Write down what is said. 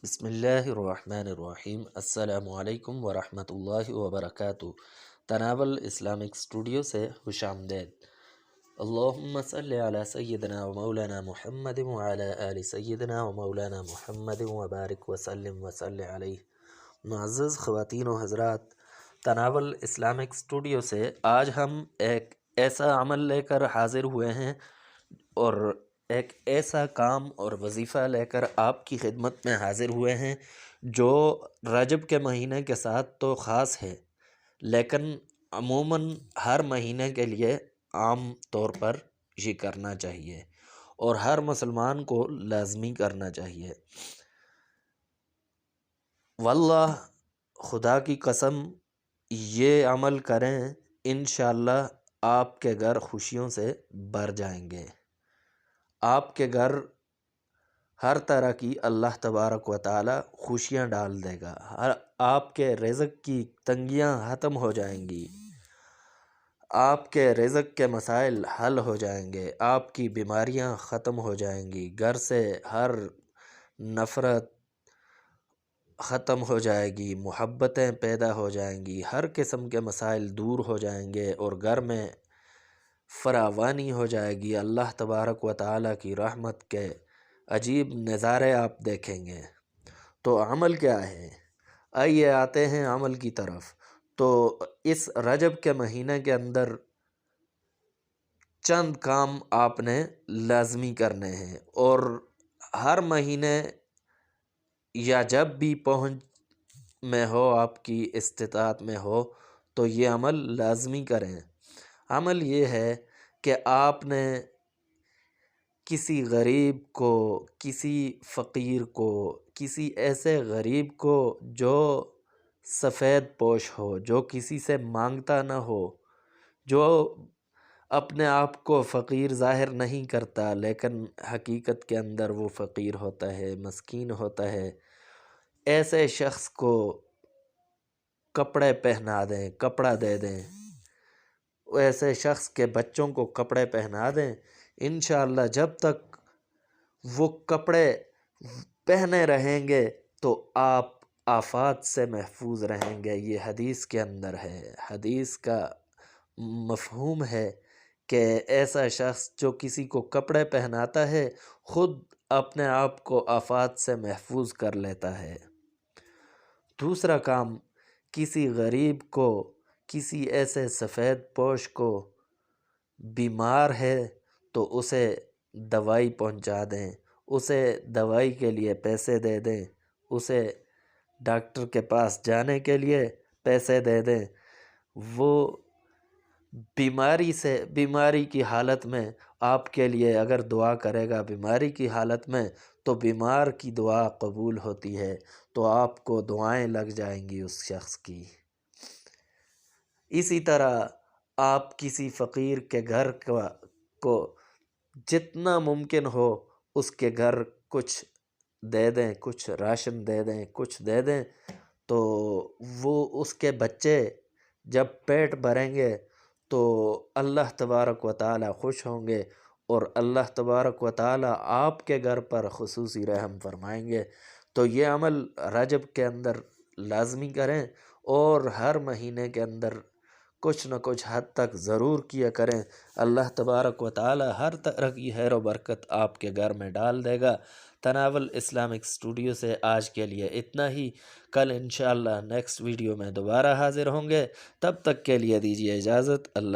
بسم اللہ الرحمن الرحیم۔ السلام علیکم ورحمۃ اللہ وبرکاتہ۔ تناول اسلامک اسٹوڈیو سے خوش آمدید۔ اللہم صلی علی سیدنا و مولانا محمد وعلی آل سیدنا و مولانا محمد وبارک وسلم وصلی علیہ۔ معزز خواتین و حضرات، تناول اسلامک اسٹوڈیو سے آج ہم ایک ایسا عمل لے کر حاضر ہوئے ہیں اور ایک ایسا کام اور وظیفہ لے کر آپ کی خدمت میں حاضر ہوئے ہیں جو رجب کے مہینے کے ساتھ تو خاص ہے، لیکن عموماً ہر مہینے کے لیے عام طور پر یہ کرنا چاہیے اور ہر مسلمان کو لازمی کرنا چاہیے۔ واللہ خدا کی قسم، یہ عمل کریں انشاءاللہ آپ کے گھر خوشیوں سے بھر جائیں گے۔ آپ کے گھر ہر طرح کی اللہ تبارک و تعالی خوشیاں ڈال دے گا۔ آپ کے رزق کی تنگیاں ختم ہو جائیں گی، آپ کے رزق کے مسائل حل ہو جائیں گے، آپ کی بیماریاں ختم ہو جائیں گی، گھر سے ہر نفرت ختم ہو جائے گی، محبتیں پیدا ہو جائیں گی، ہر قسم کے مسائل دور ہو جائیں گے اور گھر میں فراوانی ہو جائے گی۔ اللہ تبارک و تعالیٰ کی رحمت کے عجیب نظارے آپ دیکھیں گے۔ تو عمل کیا ہے؟ آئیے آتے ہیں عمل کی طرف۔ تو اس رجب کے مہینے کے اندر چند کام آپ نے لازمی کرنے ہیں، اور ہر مہینے یا جب بھی پہنچ میں ہو، آپ کی استطاعت میں ہو، تو یہ عمل لازمی کریں۔ عمل یہ ہے کہ آپ نے کسی غریب کو، کسی فقیر کو، کسی ایسے غریب کو جو سفید پوش ہو، جو کسی سے مانگتا نہ ہو، جو اپنے آپ کو فقیر ظاہر نہیں کرتا لیکن حقیقت کے اندر وہ فقیر ہوتا ہے، مسکین ہوتا ہے، ایسے شخص کو کپڑے پہنا دیں، کپڑا دے دیں، ایسے شخص کے بچوں کو کپڑے پہنا دیں۔ انشاءاللہ جب تک وہ کپڑے پہنے رہیں گے تو آپ آفات سے محفوظ رہیں گے۔ یہ حدیث کے اندر ہے، حدیث کا مفہوم ہے کہ ایسا شخص جو کسی کو کپڑے پہناتا ہے خود اپنے آپ کو آفات سے محفوظ کر لیتا ہے۔ دوسرا کام، کسی غریب کو، کسی ایسے سفید پوش کو بیمار ہے تو اسے دوائی پہنچا دیں، اسے دوائی کے لیے پیسے دے دیں، اسے ڈاکٹر کے پاس جانے کے لیے پیسے دے دیں۔ وہ بیماری کی حالت میں آپ کے لیے اگر دعا کرے گا، بیماری کی حالت میں، تو بیمار کی دعا قبول ہوتی ہے، تو آپ کو دعائیں لگ جائیں گی اس شخص کی۔ اسی طرح آپ کسی فقیر کے گھر کو جتنا ممکن ہو اس کے گھر کچھ دے دیں، کچھ راشن دے دیں، کچھ دے دیں، تو وہ اس کے بچے جب پیٹ بھریں گے تو اللہ تبارک و تعالی خوش ہوں گے اور اللہ تبارک و تعالی آپ کے گھر پر خصوصی رحم فرمائیں گے۔ تو یہ عمل رجب کے اندر لازمی کریں اور ہر مہینے کے اندر کچھ نہ کچھ حد تک ضرور کیا کریں۔ اللہ تبارک و تعالی ہر طرح کی خیر و برکت آپ کے گھر میں ڈال دے گا۔ تناول اسلامک اسٹوڈیو سے آج کے لیے اتنا ہی۔ کل انشاءاللہ نیکسٹ ویڈیو میں دوبارہ حاضر ہوں گے، تب تک کے لیے دیجیے اجازت۔ اللہ